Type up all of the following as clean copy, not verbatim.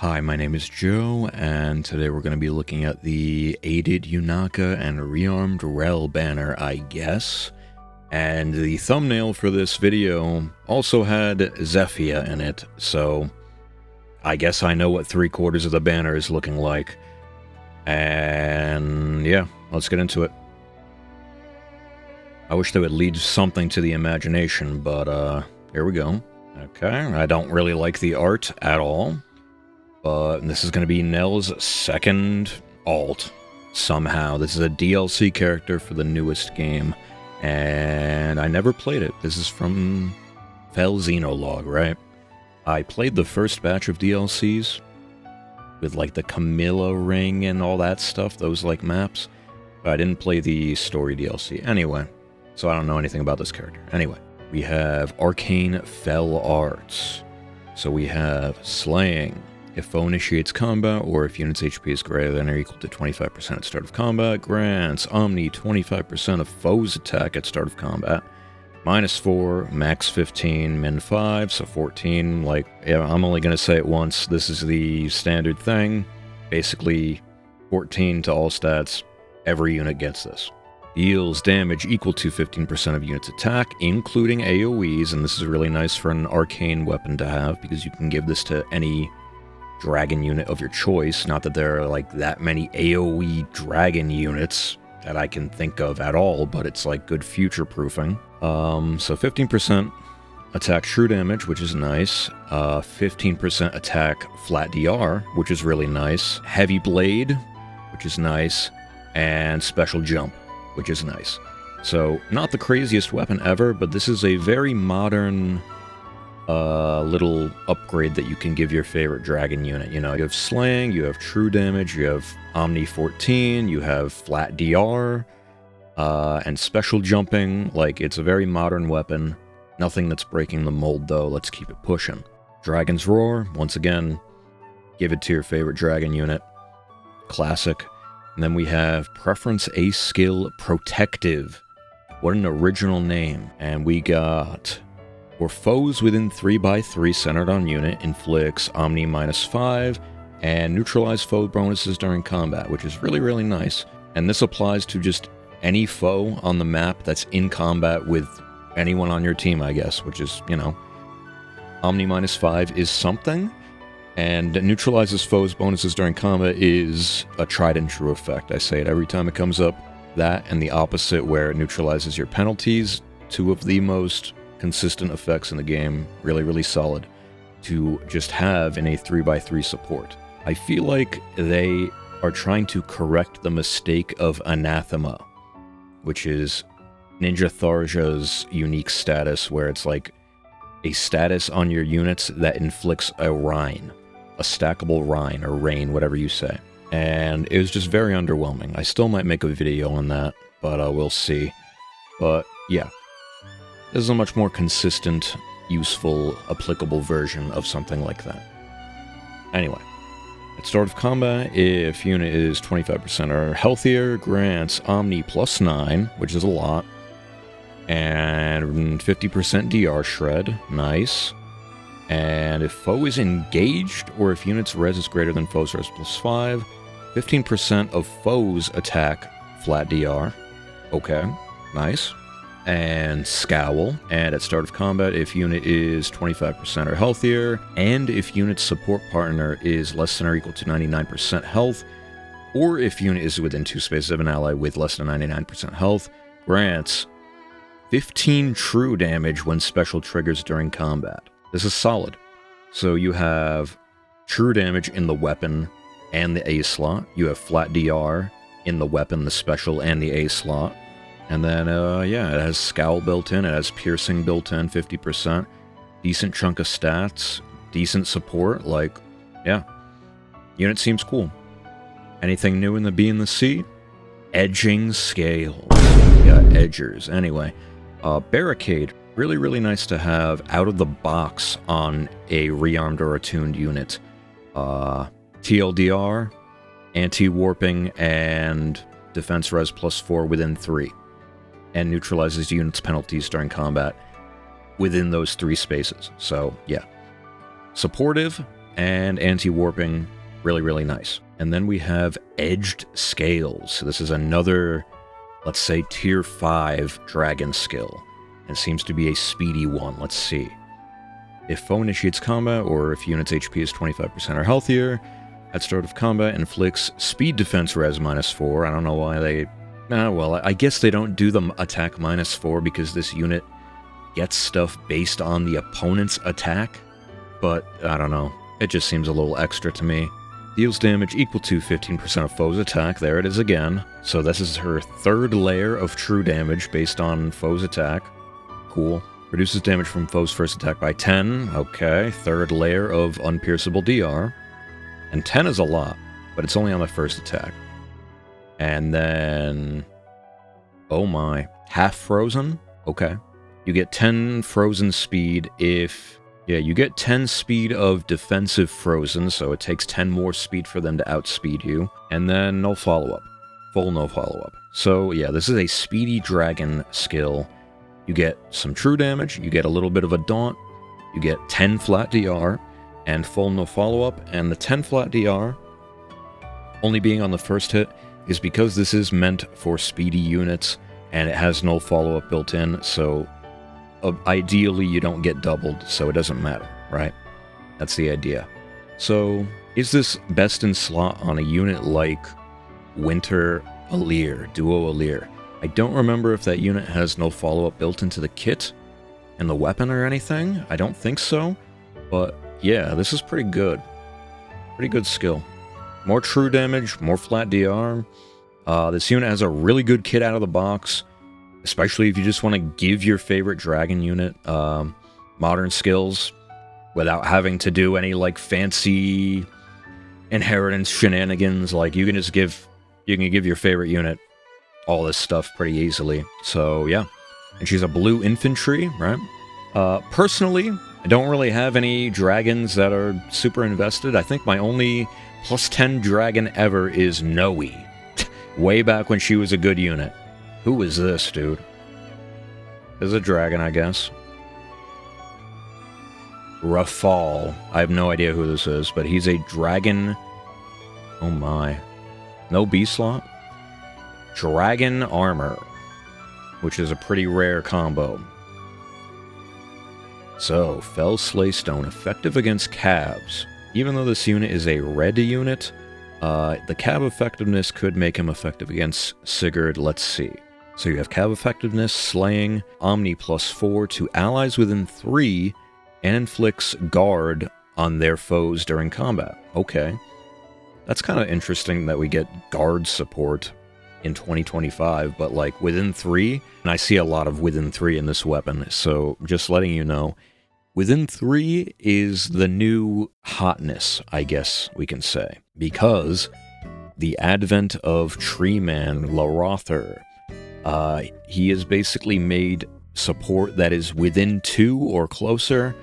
Hi, my name is Joe, and today we're going to be looking at the aided Yunaka and rearmed Rel banner, I guess. And the thumbnail for this video also had Zephyia in it, so I guess I know what 3/4 of the banner is looking like. And yeah, let's get into it. I wish they would lead something to the imagination, but here we go. Okay, I don't really like the art at all. But this is going to be Nell's second alt, somehow. This is a DLC character for the newest game, and I never played it. This is from Fel Xenologue, right? I played the first batch of DLCs with, like, the Camilla ring and all that stuff, those, like, maps. But I didn't play the story DLC. Anyway, so I don't know anything about this character. Anyway, we have Arcane Fel Arts. So we have Slaying. If foe initiates combat, or if unit's HP is greater than or equal to 25% at start of combat, grants Omni 25% of foe's attack at start of combat. -4, max 15, min 5, so 14. Like, yeah, I'm only going to say it once. This is the standard thing. Basically, 14 to all stats. Every unit gets this. Deals damage equal to 15% of unit's attack, including AoEs, and this is really nice for an arcane weapon to have, because you can give this to any dragon unit of your choice. Not that there are like that many AoE dragon units that I can think of at all, but it's like good future proofing. So 15% attack true damage, which is nice. 15% attack flat DR, which is really nice. Heavy blade, which is nice. And special jump, which is nice. So not the craziest weapon ever, but this is a very modern little upgrade that you can give your favorite dragon unit. You know, you have Slaying, you have True Damage, you have Omni 14, you have Flat DR, and Special Jumping. Like, it's a very modern weapon. Nothing that's breaking the mold, though. Let's keep it pushing. Dragon's Roar, once again, give it to your favorite dragon unit. Classic. And then we have Preference A Skill Protective. What an original name. And we got... For foes within 3x3 centered on unit, inflicts Omni -5, and neutralize foe bonuses during combat, which is really, really nice. And this applies to just any foe on the map that's in combat with anyone on your team, I guess, which is, you know, Omni -5 is something, and neutralizes foes bonuses during combat is a tried and true effect. I say it every time it comes up. That and the opposite, where it neutralizes your penalties, two of the most consistent effects in the game. Really, really solid to just have in a 3x3 support. I feel like they are trying to correct the mistake of Anathema, which is Ninja Tharja's unique status, where it's like a status on your units that inflicts a Rhine, a stackable Rhine, or Rain, whatever you say. And it was just very underwhelming. I still might make a video on that, but we'll see. But yeah. This is a much more consistent, useful, applicable version of something like that. Anyway, at start of combat, if unit is 25% or healthier, grants Omni +9, which is a lot, and 50% DR Shred, nice. And if foe is engaged, or if unit's res is greater than foe's res +5, 15% of foe's attack flat DR, okay, nice. And Scowl, and at start of combat, if unit is 25% or healthier, and if unit's support partner is less than or equal to 99% health, or if unit is within 2 spaces of an ally with less than 99% health, grants 15 true damage when special triggers during combat. This is solid. So you have true damage in the weapon and the A slot. You have flat DR in the weapon, the special, and the A slot. And then, yeah, it has Scowl built in, it has Piercing built in, 50%. Decent chunk of stats, decent support, like, yeah. Unit seems cool. Anything new in the B and the C? Edging Scales. Yeah, Edgers. Anyway, Barricade. Really, really nice to have out of the box on a rearmed or attuned unit. TLDR, anti-warping, and defense res +4 within 3. And neutralizes units' penalties during combat within those 3 spaces. So, yeah. Supportive, and anti-warping, really, really nice. And then we have Edged Scales. So this is another, let's say, tier 5 dragon skill. It seems to be a speedy one. Let's see. If foe initiates combat, or if unit's HP is 25% or healthier, at start of combat, inflicts speed defense res -4. I don't know why they... well, I guess they don't do the attack -4 because this unit gets stuff based on the opponent's attack. But, I don't know. It just seems a little extra to me. Deals damage equal to 15% of foe's attack. There it is again. So this is her third layer of true damage based on foe's attack. Cool. Reduces damage from foe's first attack by 10. Okay. Third layer of unpierceable DR. And 10 is a lot, but it's only on the first attack. And then... oh my. Half frozen? Okay. You get 10 frozen speed if... yeah, you get 10 speed of defensive frozen, so it takes 10 more speed for them to outspeed you. And then no follow-up. Full no follow-up. So yeah, this is a speedy dragon skill. You get some true damage, you get a little bit of a daunt, you get 10 flat DR, and full no follow-up. And the 10 flat DR, only being on the first hit, is because this is meant for speedy units, and it has no follow-up built in, so... ideally, you don't get doubled, so it doesn't matter, right? That's the idea. So, is this best in slot on a unit like Winter Alir, Duo Alir? I don't remember if that unit has no follow-up built into the kit and the weapon or anything. I don't think so, but yeah, this is pretty good. Pretty good skill. More true damage, more flat DR. This unit has a really good kit out of the box. Especially if you just want to give your favorite dragon unit modern skills without having to do any like fancy inheritance shenanigans. Like you can give your favorite unit all this stuff pretty easily. So yeah, and she's a blue infantry, right? Personally, I don't really have any dragons that are super invested. I think my only +10 dragon ever is Noe, way back when she was a good unit. Who is this, dude? This is a dragon, I guess. Rafal. I have no idea who this is, but he's a dragon... oh my. No B-slot? Dragon armor. Which is a pretty rare combo. So, Fell Slaystone, effective against cabs. Even though this unit is a red unit, the cab effectiveness could make him effective against Sigurd. Let's see. So you have cab effectiveness, slaying, Omni +4 to allies within 3, and inflicts guard on their foes during combat. Okay. That's kind of interesting that we get guard support in 2025, but like within 3, and I see a lot of within 3 in this weapon, so just letting you know, within 3 is the new hotness, I guess we can say, because the advent of Tree Man Larother, he has basically made support that is within 2 or closer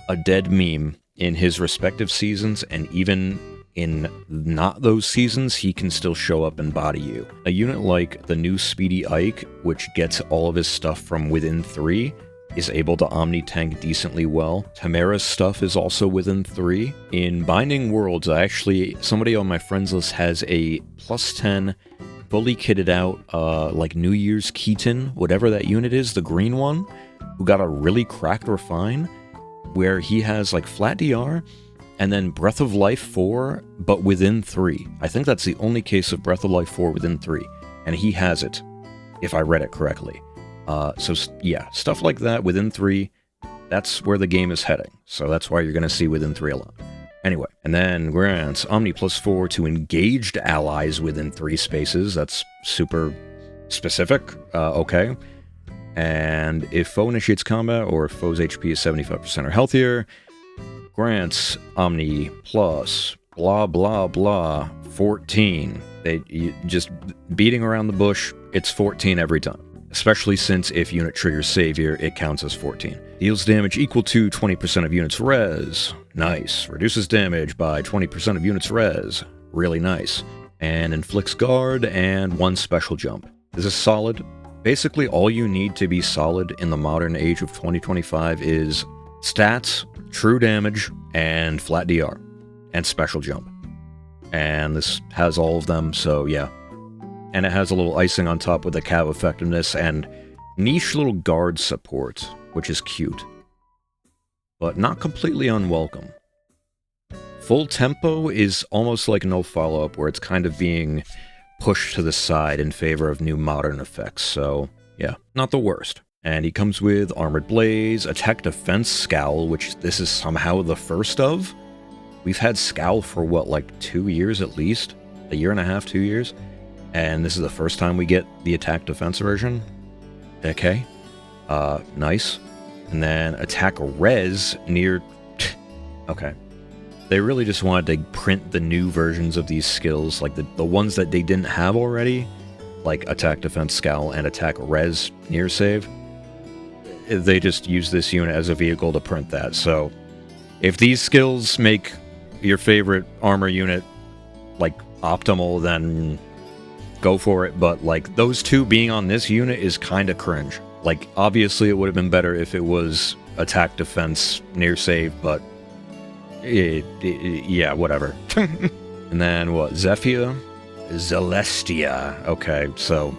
a dead meme in his respective seasons, and even in not those seasons, he can still show up and body you. A unit like the new Speedy Ike, which gets all of his stuff from within 3, is able to omni-tank decently well. Tamara's stuff is also within 3. In Binding Worlds, somebody on my friends list has a +10 fully kitted out, like New Year's Keaton, whatever that unit is, the green one, who got a really cracked refine, where he has like flat DR, and then Breath of Life 4, but within 3. I think that's the only case of Breath of Life 4 within 3, and he has it, if I read it correctly. So yeah, stuff like that within 3, that's where the game is heading, so that's why you're going to see within 3 a lot. Anyway, and then grants Omni +4 to engaged allies within 3 spaces. That's super specific. Okay. And if foe initiates combat, or if foe's HP is 75% or healthier, grants Omni plus blah blah blah 14. Just beating around the bush, it's 14 every time. Especially since if unit triggers Savior, it counts as 14. Deals damage equal to 20% of units res. Nice. Reduces damage by 20% of units res. Really nice. And inflicts guard and 1 special jump. This is solid. Basically, all you need to be solid in the modern age of 2025 is stats, true damage, and flat DR. and special jump. And this has all of them, so yeah. And it has a little icing on top with the cav effectiveness and niche little guard support, which is cute. But not completely unwelcome. Full tempo is almost like no follow-up, where it's kind of being pushed to the side in favor of new modern effects, so yeah, not the worst. And he comes with Armored Blaze, Attack Defense Scowl, which this is somehow the first of. We've had Scowl for what, like 2 years at least? A year and a half, 2 years? And this is the first time we get the Attack Defense version. Okay. Nice. And then Attack Res near... okay. They really just wanted to print the new versions of these skills, like the ones that they didn't have already, like Attack Defense Scowl and Attack Res near save. They just use this unit as a vehicle to print that, so if these skills make your favorite armor unit, like, optimal, then go for it, but, like, those two being on this unit is kinda cringe. Like, obviously it would have been better if it was Attack Defense near save, but yeah, whatever. And then, what, Zephyr? Celestia. Okay, so...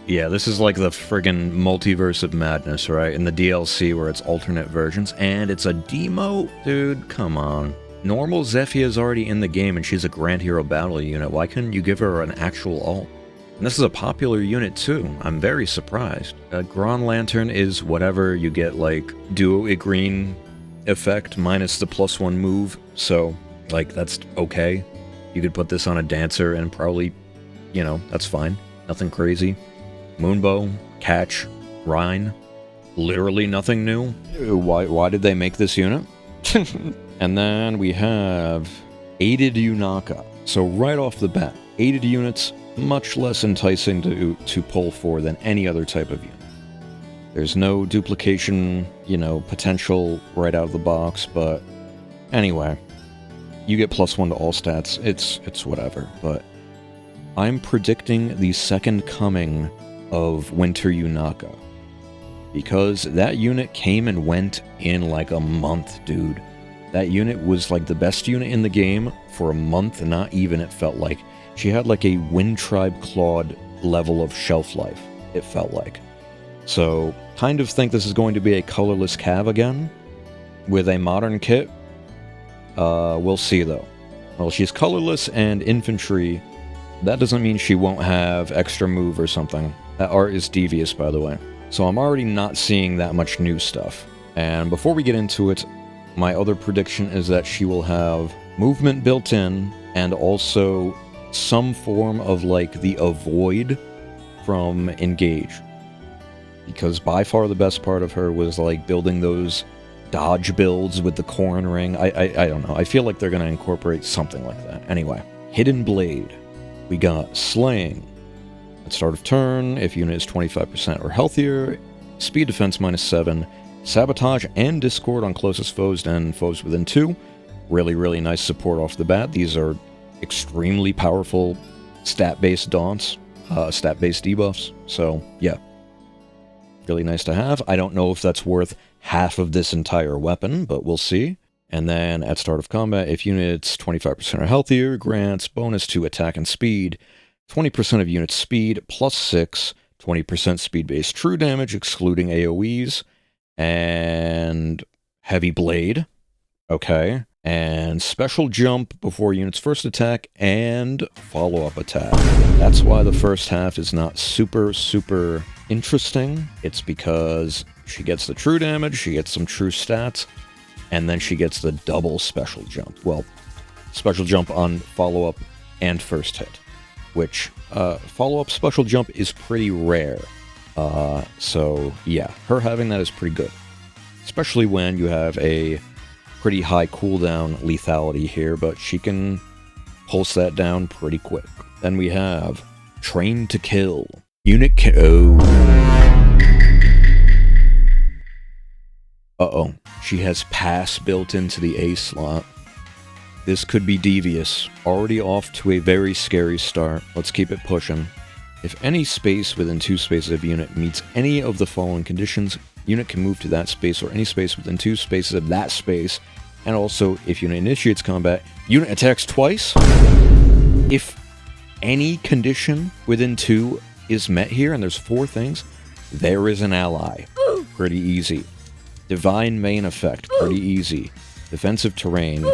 yeah, this is like the friggin' multiverse of madness, right? In the DLC where it's alternate versions, and it's a demo? Dude, come on. Normal Zephyr is already in the game, and she's a Grand Hero Battle unit. Why couldn't you give her an actual ult? And this is a popular unit, too. I'm very surprised. Grand Lantern is whatever you get, like, Duo a Green effect minus the +1 move, so, like, that's okay. You could put this on a Dancer and probably, you know, that's fine. Nothing crazy. Moonbow, Catch, Rhine. Literally nothing new. Why did they make this unit? And then we have Aided Yunaka. So right off the bat, aided units, much less enticing to pull for than any other type of unit. There's no duplication, you know, potential right out of the box, but anyway. You get +1 to all stats. It's whatever, but I'm predicting the second coming of Winter Yunaka. Because that unit came and went in like a month, dude. That unit was like the best unit in the game for a month, not even, it felt like. She had like a Wind Tribe Claude level of shelf life, it felt like. So, kind of think this is going to be a colorless cav again, with a modern kit. We'll see though. Well, she's colorless and infantry. That doesn't mean she won't have extra move or something. That art is devious, by the way. So I'm already not seeing that much new stuff. And before we get into it, my other prediction is that she will have movement built in, and also some form of, like, the avoid from Engage. Because by far the best part of her was, like, building those dodge builds with the Corn Ring. I don't know. I feel like they're going to incorporate something like that. Anyway, Hidden Blade. We got Slaying. At start of turn, if unit is 25% or healthier, speed defense -7, sabotage and discord on closest foes and foes within 2. Really, really nice support off the bat. These are extremely powerful stat-based daunts, stat-based debuffs, so yeah. Really nice to have. I don't know if that's worth half of this entire weapon, but we'll see. And then at start of combat, if units 25% or healthier, grants bonus to attack and speed, 20% of unit speed +6, 20% speed-based true damage, excluding AoEs, and Heavy Blade. Okay. And special jump before unit's first attack, and follow-up attack. That's why the first half is not super, super interesting. It's because she gets the true damage, she gets some true stats, and then she gets the double special jump. Well, special jump on follow-up and first hit, which follow-up special jump is pretty rare. So yeah, her having that is pretty good. Especially when you have a pretty high cooldown lethality here, but she can pulse that down pretty quick. Then we have Train to Kill. Unit KO. Uh-oh. She has pass built into the A slot. This could be devious. Already off to a very scary start. Let's keep it pushing. If any space within 2 spaces of unit meets any of the following conditions, unit can move to that space or any space within 2 spaces of that space And also, if unit initiates combat, unit attacks twice. If any condition within 2 is met here, and there's 4 things, there is an ally. Pretty easy. Divine main effect, pretty easy. Defensive terrain,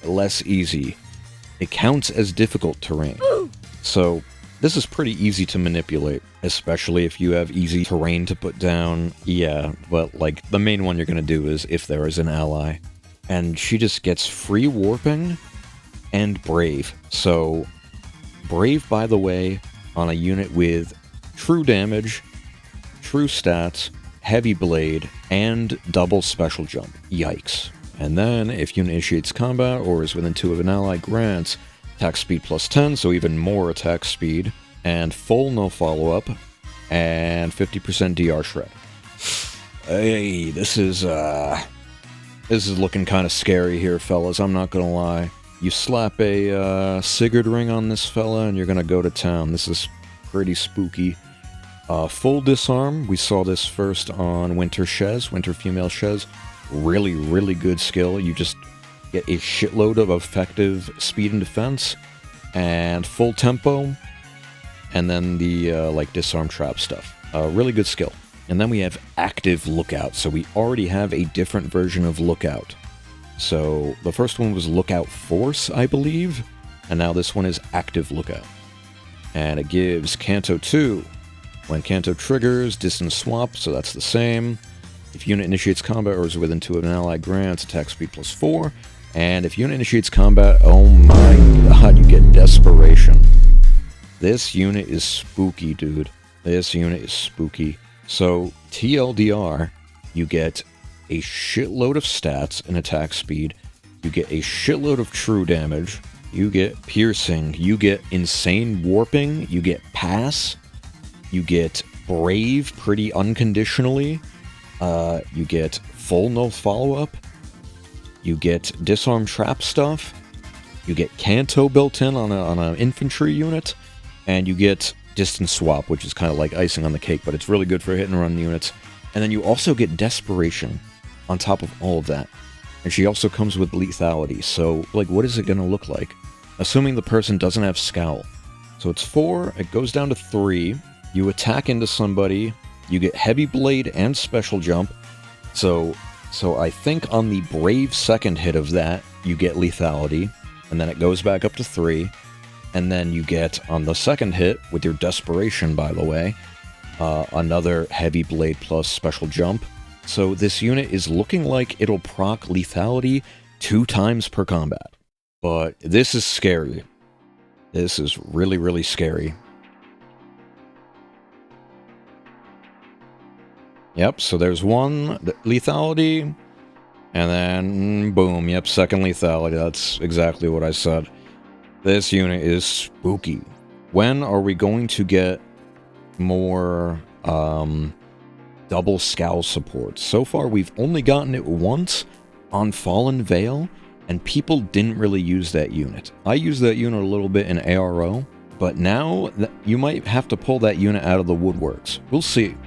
less easy. It counts as difficult terrain. So, this is pretty easy to manipulate, especially if you have easy terrain to put down. Yeah, but like, the main one you're gonna do is if there is an ally. And she just gets free warping and brave. So, brave, by the way, on a unit with true damage, true stats, heavy blade, and double special jump. Yikes. And then, if unit initiates combat or is within 2 of an ally, grants attack speed plus 10, so even more attack speed, and full no follow-up, and 50% DR shred. Hey, this is looking kind of scary here, fellas, I'm not gonna lie. You slap a Sigurd ring on this fella, and you're gonna go to town. This is pretty spooky. Full disarm, we saw this first on Winter Female Shez. Really, really good skill. You just get a shitload of effective speed and defense, and full tempo, and then the like disarm trap stuff. Really good skill. And then we have active lookout, so we already have a different version of lookout. So the first one was lookout force, I believe, and now this one is active lookout. And it gives Canto 2. When Canto triggers, distance swap, so that's the same. If unit initiates combat or is within 2 of an ally, grants attack speed plus 4. And if unit initiates combat, oh my god, you get desperation. This unit is spooky, dude. This unit is spooky. So, TLDR, you get a shitload of stats and attack speed. You get a shitload of true damage. You get piercing. You get insane warping. You get pass. You get brave pretty unconditionally. You get full no follow-up. You get disarm trap stuff. You get Canto built in on an infantry unit. And you get distance swap, which is kind of like icing on the cake, but it's really good for hit and run units. And then you also get desperation on top of all of that. And she also comes with lethality, so, like, what is it going to look like? Assuming the person doesn't have scowl. So it's 4, it goes down to 3, you attack into somebody, you get heavy blade and special jump. So I think on the brave second hit of that, you get lethality, and then it goes back up to 3. And then you get, on the second hit, with your desperation, by the way, another heavy blade plus special jump. So this unit is looking like it'll proc lethality 2 times per combat. But this is scary. This is really, really scary. Yep, so there's one lethality, and then boom, yep, second lethality. That's exactly what I said. This unit is spooky. When are we going to get more double scowl support? So far, we've only gotten it once on Fallen Veil, and people didn't really use that unit. I used that unit a little bit in ARO, but now you might have to pull that unit out of the woodworks. We'll see.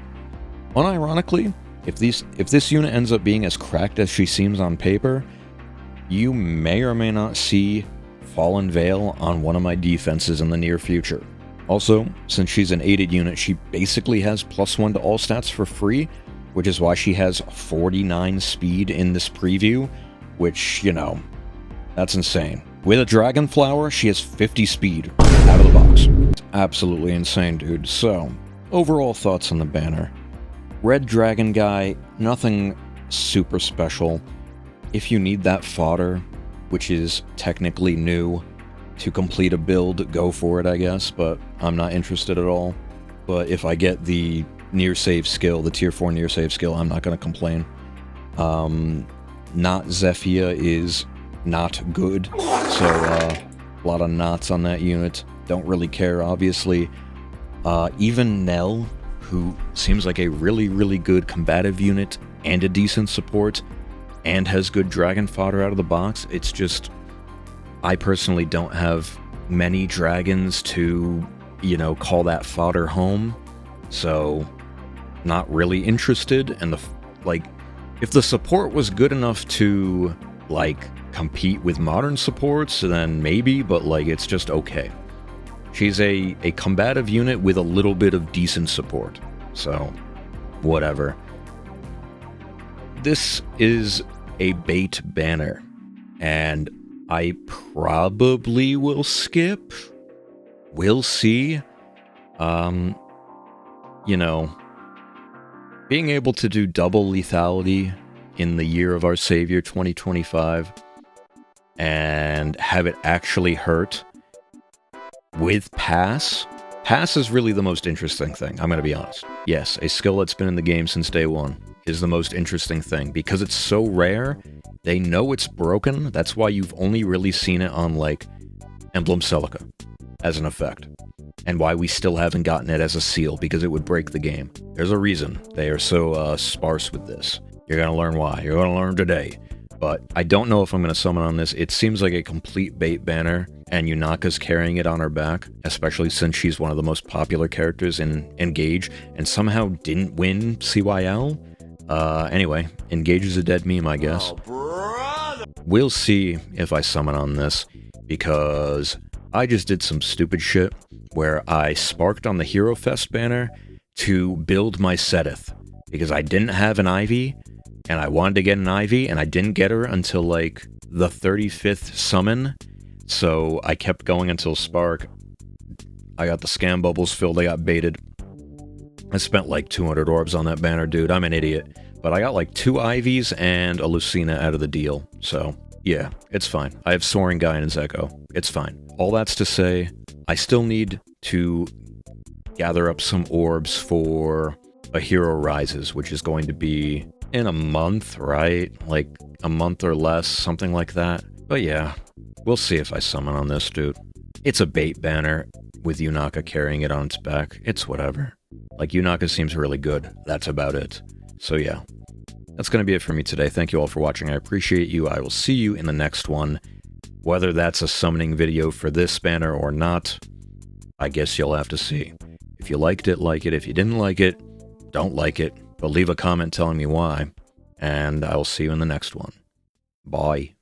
Unironically, if this unit ends up being as cracked as she seems on paper, you may or may not see Fallen Veil on one of my defenses in the near future. Also, since she's an aided unit, she basically has +1 to all stats for free, which is why she has 49 speed in this preview, which, you know, that's insane. With a Dragon Flower, she has 50 speed out of the box. It's absolutely insane, dude. So, overall thoughts on the banner. Red Dragon guy, nothing super special. If you need that fodder, which is technically new, to complete a build, go for it, I guess, but I'm not interested at all. But if I get the near save skill, the tier 4 near save skill, I'm not going to complain. Not Zephyia is not good, so a lot of knots on that unit. Don't really care, obviously. Even Nell, who seems like a really, really good combative unit and a decent support, and has good dragon fodder out of the box, it's just, I personally don't have many dragons to, you know, call that fodder home, so not really interested. And if the support was good enough to like, compete with modern supports, then maybe, but, like, it's just okay. She's a combative unit with a little bit of decent support. So, whatever. This is a bait banner, and I probably will skip. We'll see. You know, being able to do double lethality in the year of our savior, 2025, and have it actually hurt with pass. Pass is really the most interesting thing, I'm going to be honest. Yes, a skill that's been in the game since day one is the most interesting thing. Because it's so rare, they know it's broken. That's why you've only really seen it on, like, Emblem Celica as an effect. And why we still haven't gotten it as a seal, because it would break the game. There's a reason they are so sparse with this. You're going to learn why. You're going to learn today. But I don't know if I'm going to summon on this. It seems like a complete bait banner, and Yunaka's carrying it on her back, especially since she's one of the most popular characters in Engage, and somehow didn't win CYL. Anyway, Engage is a dead meme, I guess. Oh, we'll see if I summon on this, because I just did some stupid shit where I sparked on the Hero Fest banner to build my Seteth, because I didn't have an Ivy, and I wanted to get an Ivy, and I didn't get her until, like, the 35th summon, so I kept going until Spark. I got the scam bubbles filled, I got baited. I spent like 200 orbs on that banner, dude, I'm an idiot. But I got like 2 Ivies and a Lucina out of the deal, so yeah, it's fine. I have Soaring Guidance Echo, it's fine. All that's to say, I still need to gather up some orbs for a Hero Rises, which is going to be in a month, right? Like, a month or less, something like that. But yeah, we'll see if I summon on this, dude. It's a bait banner with Yunaka carrying it on its back. It's whatever. Like, Yunaka seems really good. That's about it. So yeah, that's going to be it for me today. Thank you all for watching. I appreciate you. I will see you in the next one. Whether that's a summoning video for this banner or not, I guess you'll have to see. If you liked it, like it. If you didn't like it, don't like it. But leave a comment telling me why. And I will see you in the next one. Bye.